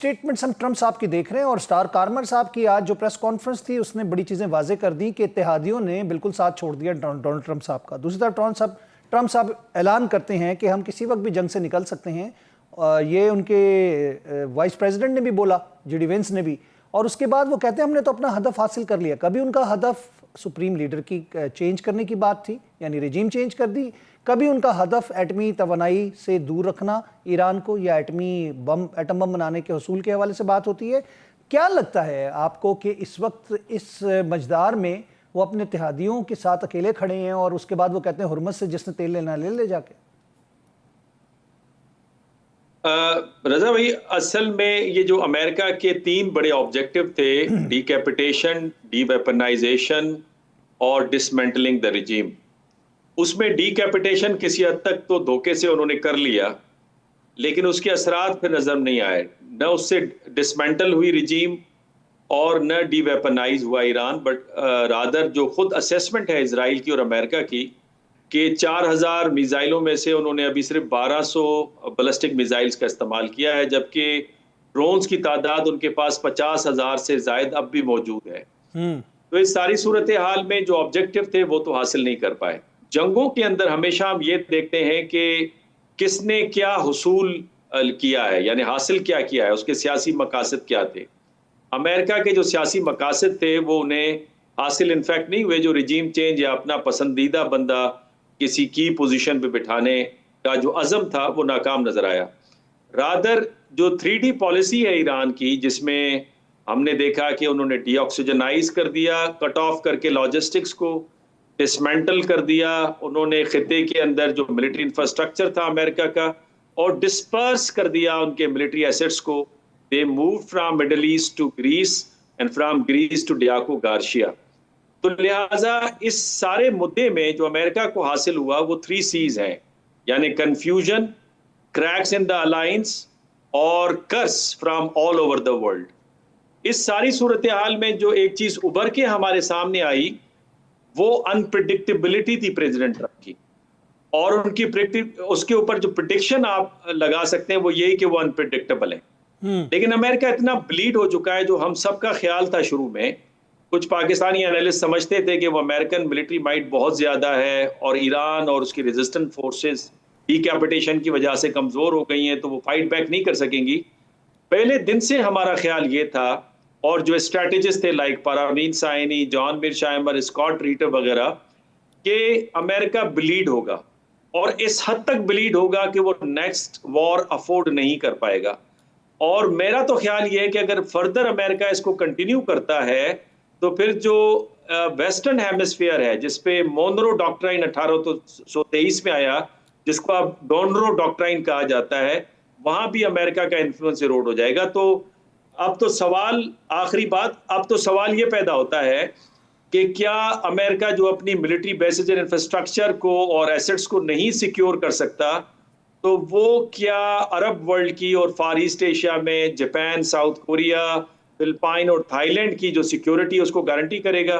Statements हम Trump साहब की देख रहे हैं और स्टार कार्मर साहब की आज जो प्रेस कॉन्फ्रेंस थी उसने बड़ी चीज़ें वाजे कर दी कि इत्तेहादियों ने बिल्कुल साथ छोड़ दिया डोनाल्ड ट्रंप साहब का। दूसरी तरफ ट्रंप साहब ऐलान करते हैं कि हम किसी वक्त भी जंग से निकल सकते हैं। ये उनके वाइस प्रेसिडेंट ने भी बोला, जेडी वेंस ने भी, और उसके बाद वो कहते हैं हमने तो अपना हदफ हासिल कर लिया। कभी उनका हदफ सुप्रीम लीडर की चेंज करने की बात थी, यानी रेजिम चेंज कर दी, कभी उनका हदफ एटमी तवानाई से दूर रखना ईरान को या एटम बम बनाने के हसूल के हवाले से बात होती है। क्या लगता है आपको कि इस वक्त इस मजदार में वो अपने इत्तेहादियों के साथ अकेले खड़े हैं और उसके बाद वो कहते हैं हुर्मत से जिसने तेल लेना ले जाके? रजा भाई, असल में ये जो अमेरिका के 3 बड़े ऑब्जेक्टिव थे, डीकैपिटेशन, डीवेपनाइजेशन और डिसमेंटलिंग द रिजीम, उसमें डीकैपिटेशन किसी हद तक तो धोखे से उन्होंने कर लिया, लेकिन उसके असरात फिर नजर नहीं आए। न उससे डिसमेंटल हुई रिजीम और न डीवेपनाइज हुआ ईरान, बट रादर जो खुद असेसमेंट है इजराइल की और अमेरिका की कि 4000 मिसाइलों में से उन्होंने अभी सिर्फ 1200 बैलिस्टिक मिसाइल्स का इस्तेमाल किया है, जबकि ड्रोन्स की तादाद उनके पास 50,000 से जायद अब भी मौजूद है। तो इस सारी सूरत हाल में जो ऑब्जेक्टिव थे वो तो हासिल नहीं कर पाए। जंगों के अंदर हमेशा हम ये देखते हैं कि किसने क्या हुसूल किया है, यानी हासिल क्या किया है, उसके सियासी मकासद क्या थे। अमेरिका के जो सियासी मकासद थे वो उन्हें हासिल इनफैक्ट नहीं हुए। जो रिजीम चेंज या अपना पसंदीदा बंदा किसी की पोजीशन पे बिठाने का जो अज़म था वो नाकाम नजर आया। रादर जो 3D पॉलिसी है ईरान की, जिसमें हमने देखा कि उन्होंने डीऑक्सीजनाइज कर दिया, कट ऑफ करके लॉजिस्टिक्स को डिसमेंटल कर दिया, उन्होंने खिते के अंदर जो मिलिट्री इंफ्रास्ट्रक्चर था अमेरिका का और डिस्पर्स कर दिया उनके मिलिट्री एसेट्स को। They move from Middle East to Greece and from Greece to Diego Garcia. तो लिहाजा इस सारे मुद्दे में जो अमेरिका को हासिल हुआ वो 3 C's हैं, यानी confusion, cracks in the alliance और curse from all over the world. इस सारी सूरत हाल में जो एक चीज उभर के हमारे सामने आई वो अनप्रिडिक्टेबिलिटी थी प्रेसिडेंट ट्रंप की, और उनकी उसके ऊपर जो प्रिडिक्शन आप लगा सकते हैं वो यही कि वो अनप्रिडिक्टेबल है। लेकिन अमेरिका इतना ब्लीड हो चुका है, जो हम सबका ख्याल था शुरू में, कुछ पाकिस्तानी एनालिस्ट समझते थे कि वो अमेरिकन मिलिट्री माइट बहुत ज्यादा है और ईरान और उसकी रेजिस्टेंट फोर्सेस डीकैपिटेशन की वजह से कमजोर हो गई हैं तो वो फाइट बैक नहीं कर सकेंगी। पहले दिन से हमारा ख्याल ये था, और जो स्ट्रेटेजिस्ट थे लाइक पारावीन साइनी, जॉन मीरशाइमर, स्कॉट रीटर वगैरह, कि अमेरिका ब्लीड होगा और इस हद तक ब्लीड होगा कि वो नेक्स्ट वॉर अफोर्ड नहीं कर पाएगा। और मेरा तो ख्याल ये है कि अगर फर्दर अमेरिका इसको कंटिन्यू करता है तो फिर जो वेस्टर्न हेमिस्फीयर है, जिसपे मोनरो डॉक्ट्राइन 1823 में आया, जिसको अब डोनरो डॉक्ट्राइन कहा जाता है, वहां भी अमेरिका का इन्फ्लुएंस इरोड हो जाएगा। तो अब तो सवाल, आखिरी बात, अब तो सवाल ये पैदा होता है कि क्या अमेरिका जो अपनी मिलिट्री बेसिस एंड इंफ्रास्ट्रक्चर को और एसेट्स को नहीं सिक्योर कर सकता, तो वो क्या अरब वर्ल्ड की और फार ईस्ट एशिया में जापान, साउथ कोरिया, फिलिपाइन और थाईलैंड की जो सिक्योरिटी है उसको गारंटी करेगा?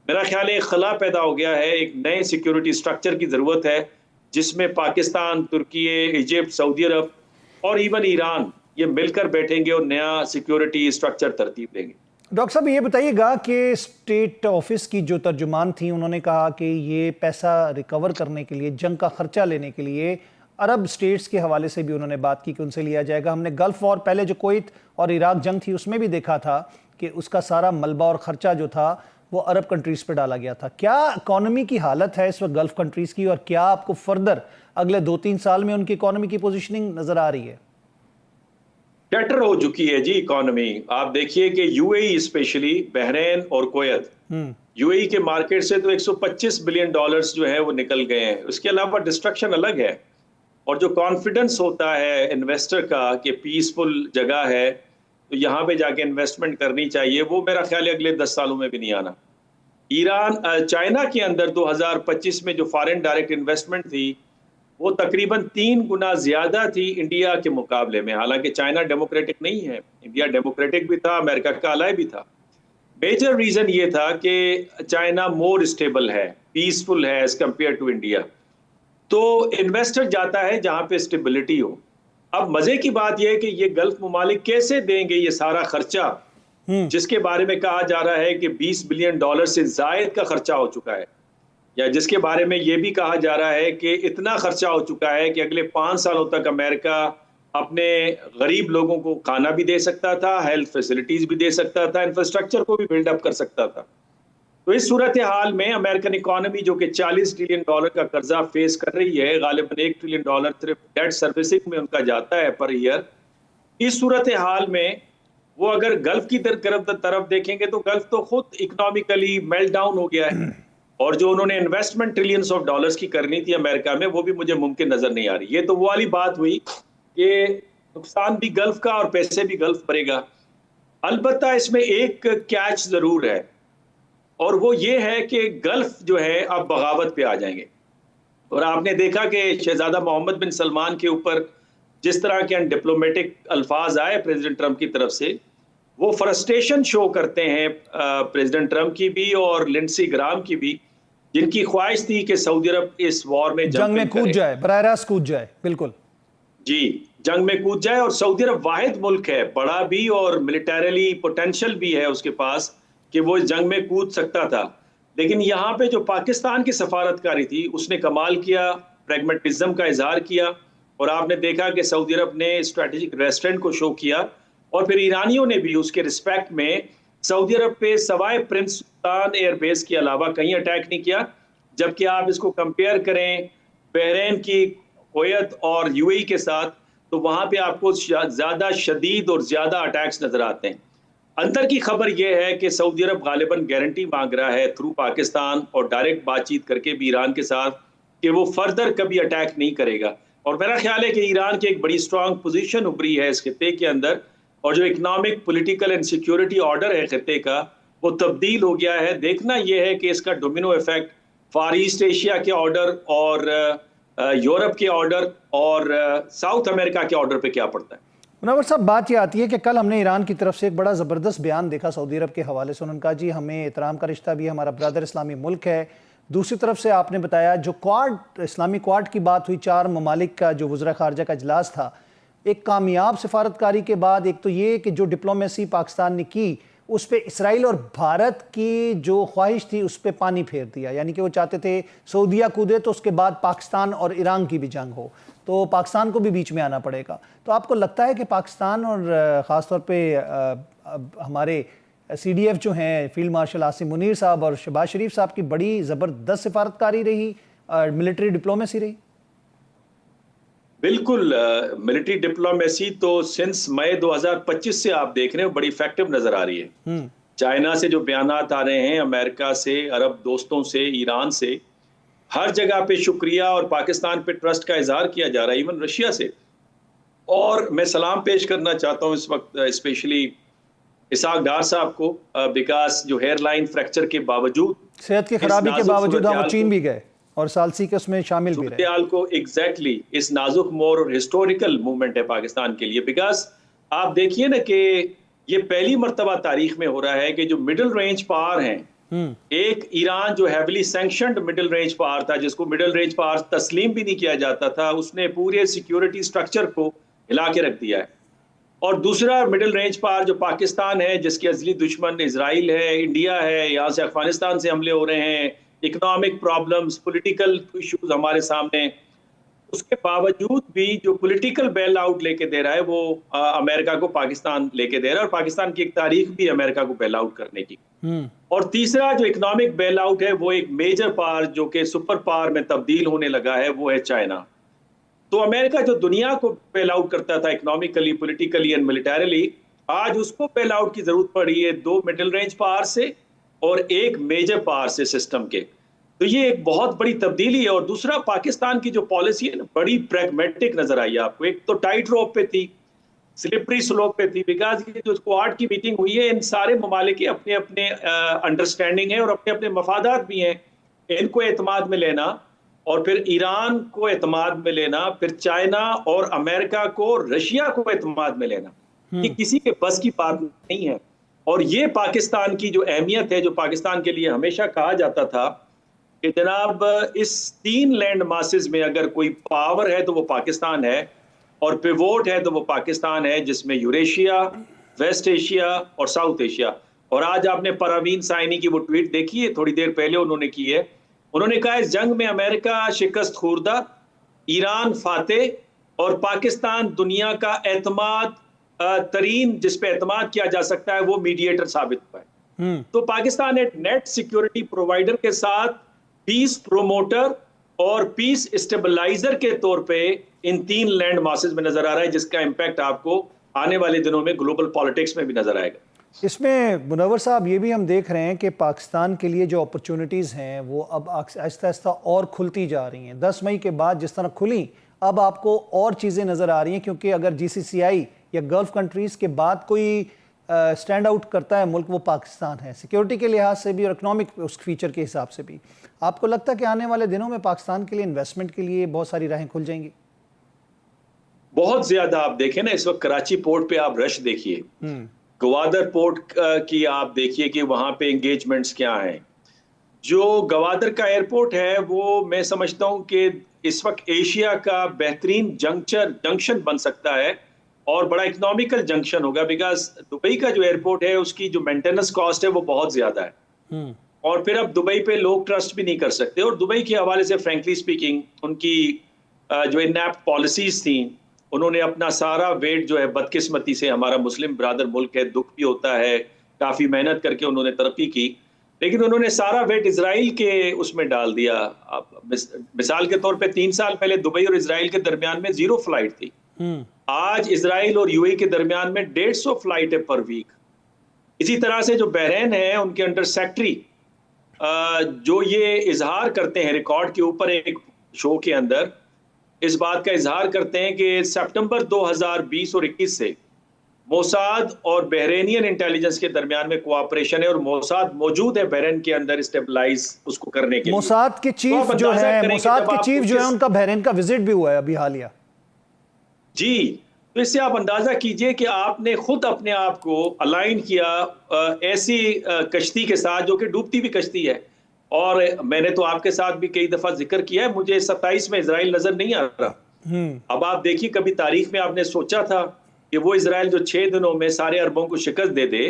मेरा ख्याल है एक खला पैदा हो गया है, एक नए सिक्योरिटी स्ट्रक्चर की जरूरत है, जिसमें पाकिस्तान, तुर्की, इजिप्ट, सऊदी अरब और इवन ईरान ये मिलकर बैठेंगे और नया सिक्योरिटी स्ट्रक्चर तरतीब देंगे। डॉक्टर साहब, ये बताइएगा कि स्टेट ऑफिस की जो तर्जुमान थी उन्होंने कहा कि ये पैसा रिकवर करने के लिए, जंग का खर्चा लेने के लिए अरब स्टेट्स के हवाले से भी उन्होंने बात की कि उनसे लिया जाएगा। हमने गल्फ वॉर, पहले जो कुवैत और इराक जंग थी उसमें भी देखा था कि उसका सारा मलबा और ख़र्चा जो था वो अरब कंट्रीज़ पे डाला गया था। क्या इकॉनमी की हालत है इस वक्त गल्फ कंट्रीज़ की, और क्या आपको फर्दर अगले 2-3 साल में उनकी इकॉनमी की पोजिशनिंग नज़र आ रही है? बेटर हो चुकी है जी इकॉनमी। आप देखिए कि यूएई, स्पेशली बहरीन और कुवैत, यूएई के मार्केट से तो 125 बिलियन डॉलर्स जो है वो निकल गए हैं। उसके अलावा डिस्ट्रक्शन अलग है, और जो कॉन्फिडेंस होता है इन्वेस्टर का कि पीसफुल जगह है तो यहाँ पे जाके इन्वेस्टमेंट करनी चाहिए, वो मेरा ख्याल है अगले 10 सालों में भी नहीं आना। चाइना के अंदर 2025 में जो फॉरेन डायरेक्ट इन्वेस्टमेंट थी वो तकरीबन 3 गुना ज्यादा थी इंडिया के मुकाबले में। हालांकि चाइना डेमोक्रेटिक नहीं है, इंडिया डेमोक्रेटिक भी था, अमेरिका का अलाय भी था। मेजर रीजन ये था कि चाइना मोर स्टेबल है, पीसफुल है एज कंपेयर टू इंडिया। तो इन्वेस्टर जाता है जहां पे स्टेबिलिटी हो, अब मजे की बात यह है कि ये गल्फ ममालिक कैसे देंगे ये सारा खर्चा, जिसके बारे में कहा जा रहा है कि $20 बिलियन से जायद का खर्चा हो चुका है, या जिसके बारे में यह भी कहा जा रहा है कि इतना खर्चा हो चुका है कि अगले 5 सालों तक अमेरिका अपने गरीब लोगों को खाना भी दे सकता था, हेल्थ फैसिलिटीज भी दे सकता था, इंफ्रास्ट्रक्चर को भी बिल्डअप कर सकता था। तो इस सूरत हाल में अमेरिकन इकोनॉमी जो कि $40 ट्रिलियन का कर्जा फेस कर रही है, गालिबन $1 ट्रिलियन सिर्फ डेट सर्विसिंग में उनका जाता है पर ईयर। इस सूरत हाल में वो अगर गल्फ की तरफ देखेंगे तो गल्फ तो खुद इकोनॉमिकली मेल्ट डाउन हो गया है, और जो उन्होंने इन्वेस्टमेंट ट्रिलियंस ऑफ डॉलर्स की करनी थी अमेरिका में, वो भी मुझे मुमकिन नजर नहीं आ रही। ये तो वो वाली बात हुई कि नुकसान भी गल्फ का और पैसे भी गल्फ भरेगा। अलबत्ता इसमें एक कैच जरूर है, और वो ये है कि गल्फ जो है अब बगावत पे आ जाएंगे। और आपने देखा कि शहजादा मोहम्मद बिन सलमान के ऊपर जिस तरह के डिप्लोमेटिक अल्फाज आए प्रेसिडेंट ट्रंप की तरफ से, वो फ्रस्ट्रेशन शो करते हैं प्रेसिडेंट ट्रंप की भी और लिंडसी ग्राम की भी, जिनकी ख्वाहिश थी कि सऊदी अरब इस वॉर में जंग में कूद जाए, बराह रास्त कूद जाए। बिल्कुल जी, जंग में कूद जाए। और सऊदी अरब वाहिद मुल्क है, बड़ा भी और मिलिटरीली पोटेंशियल भी है उसके पास कि वो इस जंग में कूद सकता था। लेकिन यहाँ पे जो पाकिस्तान की सफारतकारी थी उसने कमाल किया, प्रैग्मेटिज्म का इजहार किया, और आपने देखा कि सऊदी अरब ने स्ट्रेटेजिक रेस्ट्रेंट को शो किया, और फिर ईरानियों ने भी उसके रिस्पेक्ट में सऊदी अरब पे सवाए प्रिंस सुल्तान एयरबेस के अलावा कहीं अटैक नहीं किया। जबकि आप इसको कंपेयर करें बहरीन की, कुवैत और यूएई के साथ, तो वहां पे आपको ज्यादा शदीद और ज्यादा अटैक्स नजर आते हैं। अंतर की खबर यह है कि सऊदी अरब गालिबन गारंटी मांग रहा है थ्रू पाकिस्तान और डायरेक्ट बातचीत करके भी ईरान के साथ कि वो फर्दर कभी अटैक नहीं करेगा। और मेरा ख्याल है कि ईरान की एक बड़ी स्ट्रांग पोजीशन उभरी है इस खित्ते के अंदर, और जो economic, political and security order है खित्ते का, वो तब्दील हो गया है। देखना यह है कि इसका डोमिनो इफेक्ट फार ईस्ट एशिया के ऑर्डर और यूरोप के ऑर्डर और साउथ अमेरिका के ऑर्डर पे क्या पड़ता है। मुनव्वर साहब, बात ये आती है कि कल हमने ईरान की तरफ से एक बड़ा ज़बरदस्त बयान देखा सऊदी अरब के हवाले से। उन्होंने कहा जी हमें एहतराम का रिश्ता भी, हमारा ब्रदर इस्लामी मुल्क है। दूसरी तरफ से आपने बताया जो क्वाड, इस्लामी क्वाड की बात हुई, 4 ममालिक का जो वज़रा ख़ारजा का इजलास था, एक कामयाब सफारतकारी के बाद एक तो ये कि जो डिप्लोमेसी पाकिस्तान ने की उस पर इसराइल और भारत की जो ख्वाहिश थी उस पर पानी फेर दिया। यानी कि वो चाहते थे सऊदीया कूदे तो उसके बाद पाकिस्तान और ईरान की भी जंग हो, तो पाकिस्तान को भी बीच में आना पड़ेगा। तो आपको लगता है कि पाकिस्तान और ख़ास तौर पे हमारे CDF जो हैं, फील्ड मार्शल आसिम मुनीर साहब और शहबाज शरीफ साहब की बड़ी ज़बरदस्त सफारतकारी रही, मिलिट्री डिप्लोमेसी रही? बिल्कुल, मिलिट्री डिप्लोमेसी तो सिंस मई 2025 से आप देख रहे हो बड़ी इफेक्टिव नजर आ रही है। चाइना से जो बयानात आ रहे हैं, अमेरिका से, अरब दोस्तों से, ईरान से, हर जगह पे शुक्रिया और पाकिस्तान पे ट्रस्ट का इजहार किया जा रहा है, इवन रशिया से। और मैं सलाम पेश करना चाहता हूँ इस वक्त स्पेशली इसाक डार साहब को, बिकॉज जो हेयरलाइन फ्रैक्चर के बावजूद, सेहत की खराबी के बावजूद वो चीन भी गए और सालसी के उसमें शामिल भी रहे। को एग्जैक्टली इस नाजुक मोड़ और हिस्टोरिकल मूवमेंट है पाकिस्तान के लिए। बिकॉज आप देखिए ना कि ये पहली मर्तबा तारीख में हो रहा है कि जो मिडिल रेंज पावर हैं, एक ईरान जो heavily sanctioned middle range power था, जिसको मिडिल रेंज पावर तस्लीम भी नहीं किया जाता था, उसने पूरे सिक्योरिटी स्ट्रक्चर को हिला के रख दिया है। और दूसरा मिडिल रेंज पावर जो पाकिस्तान है, जिसके असली दुश्मन इजराइल है, इंडिया है, यहाँ से अफगानिस्तान से हमले हो रहे हैं, इकोनॉमिक प्रॉब्लम्स, पॉलिटिकल इश्यूज हमारे सामने, उसके बावजूद भी जो पॉलिटिकल बेल आउट लेके दे रहा है वो अमेरिका को पाकिस्तान लेके दे रहा है, और पाकिस्तान की एक तारीख भी अमेरिका को बेल आउट करने की। और तीसरा जो इकोनॉमिक बेल आउट है वो एक मेजर पावर जो कि सुपर पावर में तब्दील होने लगा है, वो है चाइना। तो अमेरिका जो दुनिया को बेल आउट करता था इकोनॉमिकली, पॉलिटिकली एंड मिलिटरीली, आज उसको बेल आउट की जरूरत पड़ी है 2 मिडिल रेंज पावर से और एक मेजर पावर से सिस्टम के। तो ये एक बहुत बड़ी तब्दीली है। और दूसरा, पाकिस्तान की जो पॉलिसी है ना, बड़ी प्रैग्मेटिक नजर आई आपको। एक तो टाइट रोप पे थी, स्लिपरी स्लोप पे थी, बिकॉज ये जो क्वाड की मीटिंग हुई है, इन सारे ममालिक के अपने अपने अंडरस्टैंडिंग है और अपने अपने मफादात भी हैं। इनको एतमाद में लेना, और फिर ईरान को एतमाद में लेना, फिर चाइना और अमेरिका को, रशिया को एतमाद में लेना, ये किसी के बस की बात नहीं है। और ये पाकिस्तान की जो अहमियत है, जो पाकिस्तान के लिए हमेशा कहा जाता था कि जनाब इस 3 लैंड मासेस में अगर कोई पावर है तो वो पाकिस्तान है। और पिवोट है तो वो पाकिस्तान है, जिसमें यूरेशिया, वेस्ट एशिया और साउथ एशिया। और आज आपने परवीन साइनी की वो ट्वीट देखी है, थोड़ी देर पहले उन्होंने की है। उन्होंने कहा इस जंग में अमेरिका शिकस्त खुर्दा, ईरान फातेह और पाकिस्तान दुनिया का एतमाद तरीन, जिस पे एतमाद किया जा सकता है, वो मीडिएटर साबित हुआ है। तो पाकिस्तान एक नेट सिक्योरिटी प्रोवाइडर के साथ पीस प्रोमोटर और पीस स्टेबलाइजर के तौर पे इन 3 लैंड मासेस में नजर आ रहा है, जिसका इंपैक्ट आपको आने वाले दिनों में ग्लोबल पॉलिटिक्स में भी नजर आएगा। इसमें मुनव्वर साहब ये भी हम देख रहे हैं कि पाकिस्तान के लिए जो अपॉर्चुनिटीज़ हैं वो अब आहिस्ता आहिस्ता और खुलती जा रही हैं। 10 मई के बाद जिस तरह खुली, अब आपको और चीज़ें नज़र आ रही हैं, क्योंकि अगर GCCI या गल्फ कंट्रीज़ के बाद कोई स्टैंड आउट करता है मुल्क, वो पाकिस्तान है, सिक्योरिटी के लिहाज से भी और इकनॉमिक उस फीचर के हिसाब से भी। आपको लगता है कि आने वाले दिनों में पाकिस्तान के लिए इन्वेस्टमेंट के लिए बहुत सारी राहें खुल जाएंगी? बहुत ज्यादा। आप देखें ना, इस वक्त कराची पोर्ट पे आप रश देखिए, गवादर पोर्ट की आप देखिए कि वहां पे एंगेजमेंट्स क्या हैं। जो गवादर का एयरपोर्ट है वो मैं समझता हूं कि इस वक्त एशिया का बेहतरीन जंक्शन बन सकता है और बड़ा इकोनॉमिकल जंक्शन होगा, बिकॉज दुबई का जो एयरपोर्ट है उसकी जो मेंटेनेंस कॉस्ट है वो बहुत ज्यादा है। और फिर अब दुबई पे लोग ट्रस्ट भी नहीं कर सकते। और दुबई के हवाले से फ्रेंकली स्पीकिंग उनकी जो इनएप्ट पॉलिसीज थी, उन्होंने अपना सारा वेट जो है, बदकिस्मती से हमारा मुस्लिम ब्रादर मुल्क है, दुख भी होता है, काफी मेहनत करके उन्होंने तरक्की की, लेकिन उन्होंने सारा वेट इजराइल के उसमें डाल दिया। मिसाल के तौर पे 3 साल पहले दुबई और इजराइल के दरमियान में 0 फ्लाइट थी। आज इजराइल और यूएई के दरमियान में 150 फ्लाइट है पर वीक। इसी तरह से जो बहरीन है, उनके अंडर सेक्रेटरी जो ये इजहार करते हैं रिकॉर्ड के ऊपर एक शो के अंदर, इस बात का इजहार करते हैं कि सितंबर 2020 और 21 से मोसाद और बहरेनियन इंटेलिजेंस के दरमियान में कोऑपरेशन है और मोसाद मौजूद है बहरेन के अंदर स्टेबलाइज उसको करने के लिए। मोसाद के चीफ जो है उनका बहरेन का विजिट भी हुआ है अभी हालिया। जी, तो इससे आप अंदाजा कीजिए कि आपने खुद अपने आप को अलाइन किया ऐसी कश्ती के साथ जो कि डूबती हुई कश्ती है। और मैंने तो आपके साथ भी कई दफा जिक्र किया है, मुझे 27 में इजराइल नजर नहीं आ रहा। अब आप देखिए, कभी तारीख में आपने सोचा था कि वो इजराइल जो 6 दिनों में सारे अरबों को शिकस्त दे दे,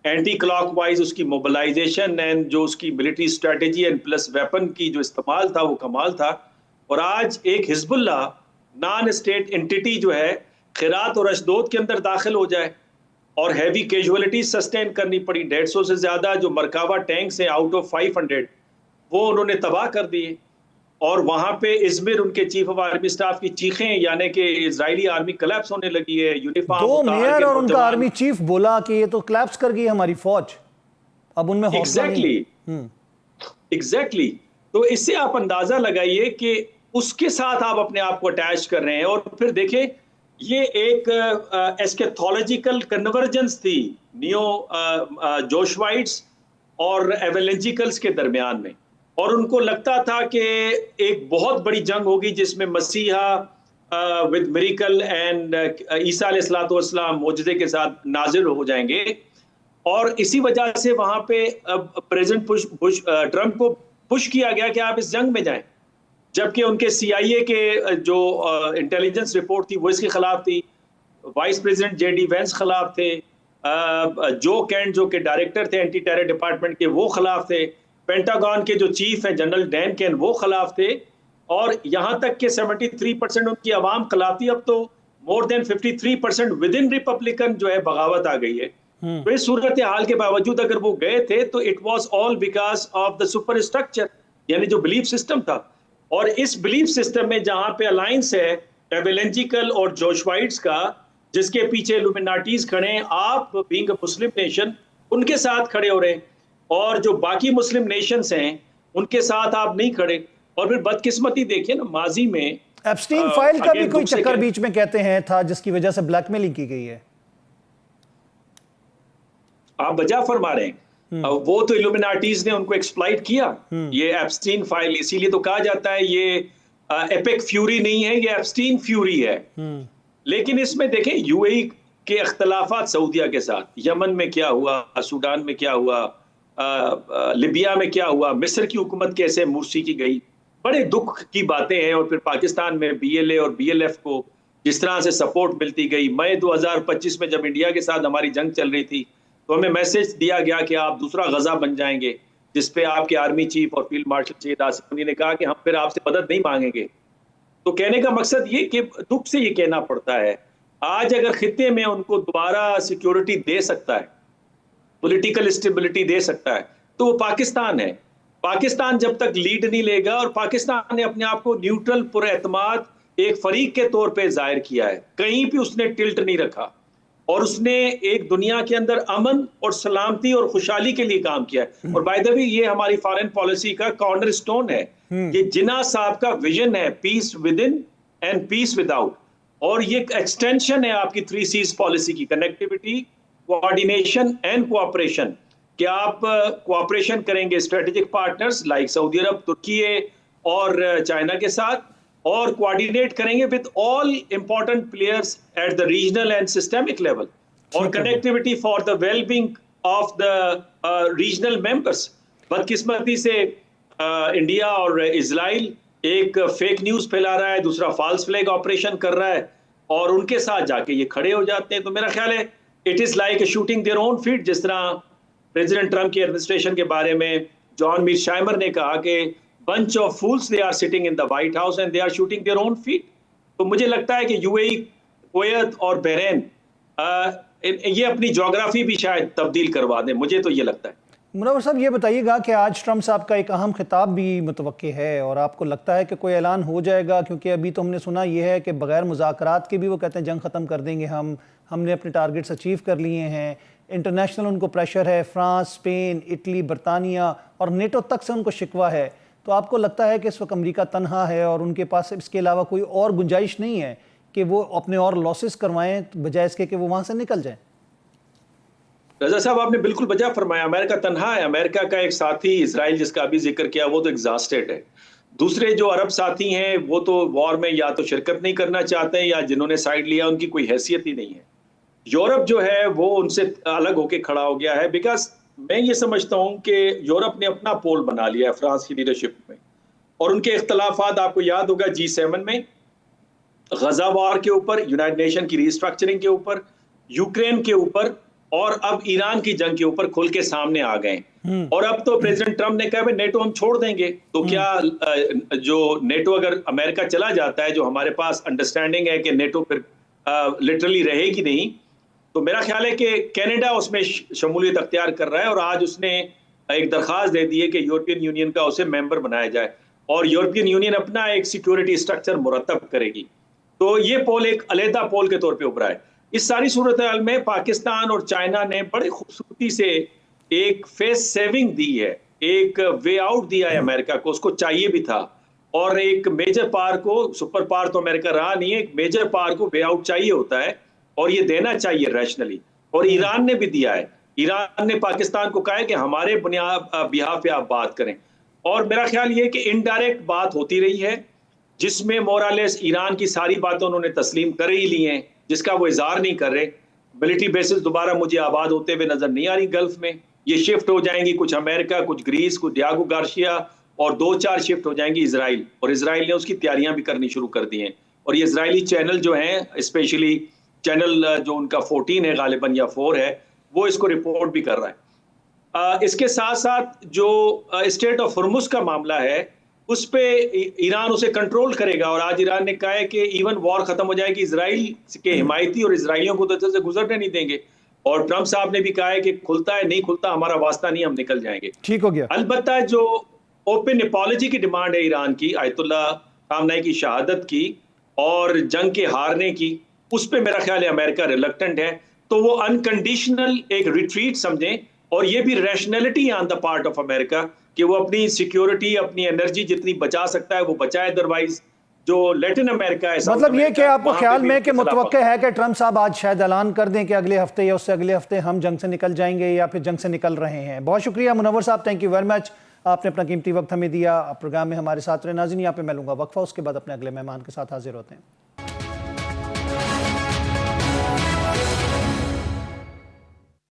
एंटी क्लॉकवाइज उसकी मोबिलाइजेशन एंड जो उसकी military strategy and plus weapon की जो इस्तेमाल था वो कमाल था। और आज एक हिजबुल्लाह नॉन स्टेट एंटिटी जो है खिरात और अशदोद के अंदर दाखिल हो जाए और हैवी कैजुअलिटीज सस्टेन करनी पड़ी। 150 से ज्यादा जो मरकावा टैंक्स हैं आउट ऑफ 500 वो उन्होंने तबाह कर दिए। और वहां पे इजमिर उनके चीफ ऑफ आर्मी स्टाफ की चीखें, यानी कि इजरायली आर्मी कोलैप्स होने लगी है। यूनिफॉर्म 2 मेयर और उनका आर्मी चीफ बोला कि ये तो कोलैप्स कर गई हमारी फौज, अब उनमें हौसला नहीं। एग्जैक्टली। तो इससे आप अंदाजा लगाइए कि उसके साथ आप अपने आप को अटैच कर रहे हैं। और फिर देखें, ये एक एस्केथोलॉजिकल कन्वर्जेंस थी नियो जोशवाइट्स और एवेलेंजिकल्स के दरमियान में, और उनको लगता था कि एक बहुत बड़ी जंग होगी जिसमें मसीहा विद मिरेकल एंड ईसा अलैहिस्सलाम मौजूदे के साथ नाजिल हो जाएंगे। और इसी वजह से वहां पे प्रेसिडेंट ट्रंप को पुश किया गया कि आप इस जंग में जाएं, जबकि उनके CIA के जो इंटेलिजेंस रिपोर्ट थी वो इसके खिलाफ थी। वाइस प्रेसिडेंट JD वेंस खिलाफ थे, जो कैंट जो के डायरेक्टर थे एंटी टेरर डिपार्टमेंट के वो खिलाफ थे, पेंटागन के जो चीफ हैं जनरल डैन केन वो खिलाफ थे, और यहां तक कि 73% उनकी आवाम खिलाफ थी। अब तो more than 53% with in Republican जो है बगावत आ गई है। तो इस सूरत हाल के बावजूद अगर वो गए थे तो it was all because of the super structure, यानी जो बिलीफ सिस्टम था। और इस बिलीफ सिस्टम में जहां पे अलायंस है एवेलेंजिकल और जोशवाइट्स का, जिसके पीछे इल्यूमिनाटीज खड़े हैं, आप बीइंग अ मुस्लिम नेशन उनके साथ खड़े हो रहे हैं, और जो बाकी मुस्लिम नेशंस हैं उनके साथ आप नहीं खड़े। और फिर बदकिस्मती देखिए ना, माजी में एप्स्टीन फाइल का भी कोई चक्कर बीच में कहते हैं था, जिसकी वजह से ब्लैकमेलिंग की गई है। आप बजा फरमा रहे हैं, वो तो इल्यूमिनाटीज ने उनको एक्सप्लॉइट किया, ये एप्स्टीन फाइल। इसीलिए तो कहा जाता है ये एपिक फ्यूरी नहीं है, ये एप्स्टीन फ्यूरी है। लेकिन इसमें देखें UAE के अख्तलाफात सऊदिया के साथ, यमन में क्या हुआ, सूडान में क्या हुआ, लिबिया में क्या हुआ, मिस्र की हुकूमत कैसे मुर्सी की गई, बड़े दुख की बातें हैं। और फिर पाकिस्तान में BLA और BLF को जिस तरह से सपोर्ट मिलती गई। मई 2025 में जब इंडिया के साथ हमारी जंग चल रही थी तो हमें मैसेज दिया गया कि आप दूसरा गजा बन जाएंगे, जिसपे आपके आर्मी चीफ और फील्ड मार्शल सैयद आसिफ अली ने कहा कि हम फिर आपसे मदद नहीं मांगेंगे। तो कहने का मकसद ये कि दुख से ये कहना पड़ता है, आज अगर खित्ते में उनको दोबारा सिक्योरिटी दे सकता है, पॉलिटिकल स्टेबिलिटी दे सकता है, तो वो पाकिस्तान है। पाकिस्तान जब तक लीड नहीं लेगा, और पाकिस्तान ने अपने आप को न्यूट्रल पुरएतमाद एक फरीक के तौर पे जाहिर किया है, कहीं भी उसने टिल्ट नहीं रखा, और उसने एक दुनिया के अंदर अमन और सलामती और खुशहाली के लिए काम किया है। और बाय द वे ये हमारी फॉरेन पॉलिसी का कॉर्नर स्टोन है। ये जिन्ना साहब का विजन है, peace within and peace without, और ये एक्सटेंशन है आपकी 3 C's पॉलिसी की, कनेक्टिविटी, कोऑर्डिनेशन एंड कोऑपरेशन। कि आप कोऑपरेशन करेंगे strategic partners like Saudi Arab, तुर्की और चाइना के साथ, और कोऑर्डिनेट करेंगे with all important players at the regional and systemic level, और connectivity for the wellbeing of the regional members. बदकिस्मती से इंडिया और इजराइल एक फेक न्यूज फैला रहा है, दूसरा फॉल्स फ्लैग ऑपरेशन कर रहा है, और उनके साथ जाके ये खड़े हो जाते हैं। तो मेरा ख्याल है it is like shooting their own feet. जिस तरह प्रेसिडेंट ट्रंप की एडमिनिस्ट्रेशन के बारे में जॉन मीरशाइमर ने कहा कि bunch of fools they are sitting in the White House and they are shooting their own feet। तो मुझे लगता है कि यूएई, कुवैत और बहरीन ये अपनी ज्योग्राफी भी शायद तब्दील करवा दें, मुझे तो ये लगता है। मुनव्वर साहब, ये बताइएगा कि आज ट्रंप साहब का एक अहम खिताब भी मुतवक्के है, और आपको लगता है कि कोई ऐलान हो जाएगा? क्योंकि अभी तो हमने सुना ये है कि बगैर मुज़ाकरात के भी वो कहते हैं जंग ख़त्म कर देंगे, हमने अपने टारगेट्स अचीव कर लिए हैं। इंटरनेशनल उनको प्रेशर है, फ्रांस, स्पेन, इटली, बरतानिया और नेटो तक से उनको शिकवा है। तो आपको लगता है कि इस वक्त अमेरिका तनहा है और उनके पास इसके अलावा कोई और गुंजाइश नहीं है कि वो अपने और लॉसेस करवाएं बजाय इसके कि वो वहां से निकल जाएं? रजा साहब, आपने बिल्कुल बजा फरमाया, अमेरिका तनहा है। अमेरिका का एक साथी इजराइल, जिसका अभी जिक्र किया, वो तो एग्जॉस्टेड है। दूसरे जो अरब साथी हैं वो तो वॉर में या तो शिरकत नहीं करना चाहते हैं, या जिन्होंने साइड लिया उनकी कोई हैसियत ही नहीं है। यूरोप जो है वो उनसे अलग होकर खड़ा हो गया है, बिकॉज मैं ये समझता हूं कि यूरोप ने अपना पोल बना लिया है फ्रांस की लीडरशिप में, और उनके इख्तलाफात आपको याद होगा G7 में, गजा वॉर के ऊपर, यूनाइटेड नेशन की रिस्ट्रक्चरिंग के ऊपर, यूक्रेन के ऊपर, और अब ईरान की जंग के ऊपर खुल के सामने आ गए। और अब तो प्रेसिडेंट ट्रंप ने कहा नेटो हम छोड़ देंगे। तो क्या जो नेटो, अगर अमेरिका चला जाता है, जो हमारे पास अंडरस्टैंडिंग है कि नेटो फिर लिटरली रहेगी नहीं, तो मेरा ख्याल है कि कनाडा उसमें शमूलियत अख्तियार कर रहा है, और आज उसने एक दरख्वास्त दे दी है कि यूरोपियन यूनियन का उसे मेंबर बनाया जाए, और यूरोपियन यूनियन अपना एक सिक्योरिटी स्ट्रक्चर मुरतब करेगी। तो ये पोल एक अलहदा पोल के तौर पे उभरा है। इस सारी सूरत हाल में पाकिस्तान और चाइना ने बड़े खूबसूरती से एक फेस सेविंग दी है, एक वे आउट दिया है अमेरिका को, उसको चाहिए भी था। और एक मेजर पावर को, सुपर पावर तो अमेरिका रहा नहीं है, एक मेजर पावर को वे आउट चाहिए होता है, और ये देना चाहिए रैशनली। और ईरान ने भी दिया है। ईरान ने पाकिस्तान को कहा है कि हमारे बिहाफ पे आप बात करें। और मेरा ख्याल ये है कि इनडायरेक्ट बात होती रही है, जिसमें मोरालेस ईरान की सारी बातें उन्होंने तस्लीम कर ही ली हैं, जिसका वो इजहार नहीं कर रहे। मिलिट्री बेसिस दोबारा मुझे आबाद होते हुए नजर नहीं आ रही गल्फ में। ये शिफ्ट हो जाएंगी, कुछ अमेरिका, कुछ ग्रीस, कुछ डियागो गार्सिया, और 2-4 शिफ्ट हो जाएंगी इजराइल। और इजराइल ने उसकी तैयारियां भी करनी शुरू कर दी हैं। और ये इजरायली चैनल जो हैं, स्पेशली चैनल जो उनका 14 है गालिबन, या 4 है, वो इसको रिपोर्ट भी कर रहा है। इसके साथ साथ जो स्टेट ऑफ हुर्मुज का मामला है, उस पे ईरान उसे कंट्रोल करेगा। और आज ईरान ने कहा है कि इवन वॉर खत्म हो जाएगी, इजराइल के हिमायती और इजराइलियों को तो से गुजरने नहीं देंगे। और ट्रंप साहब ने भी कहा है कि खुलता है नहीं खुलता हमारा वास्ता नहीं, हम निकल जाएंगे। ठीक हो गया। अलबत्ता जो ओपन अपॉलॉजी की डिमांड है ईरान की, आयतुल्ला खामनेई की शहादत की और जंग के हारने की, उस पे मेरा ख्याल है अमेरिका रिलक्टेंट है। तो वो अनकंडीशनल एक रिट्रीट समझें, और ये भी rationality on the part of America कि वो अपनी सिक्योरिटी, अपनी एनर्जी जितनी बचा सकता है वो बचाए। अदरवाइज जो लैटिन अमेरिका है, मतलब ये कि आपको ख्याल में कि मुतवक्के है कि ट्रंप साहब आज शायद ऐलान कर दें कि अगले हफ्ते या उससे अगले हफ्ते हम जंग से निकल जाएंगे, या फिर जंग से निकल रहे हैं। बहुत शुक्रिया मुनव्वर साहब, थैंक यू वेरी मच, आपने अपना कीमती वक्त हमें दिया। प्रोग्राम में हमारे साथ रहे। नाज़रीन, यहाँ पे मैं लूँगा वक्फा, उसके बाद अपने अगले मेहमान के साथ हाजिर होते हैं।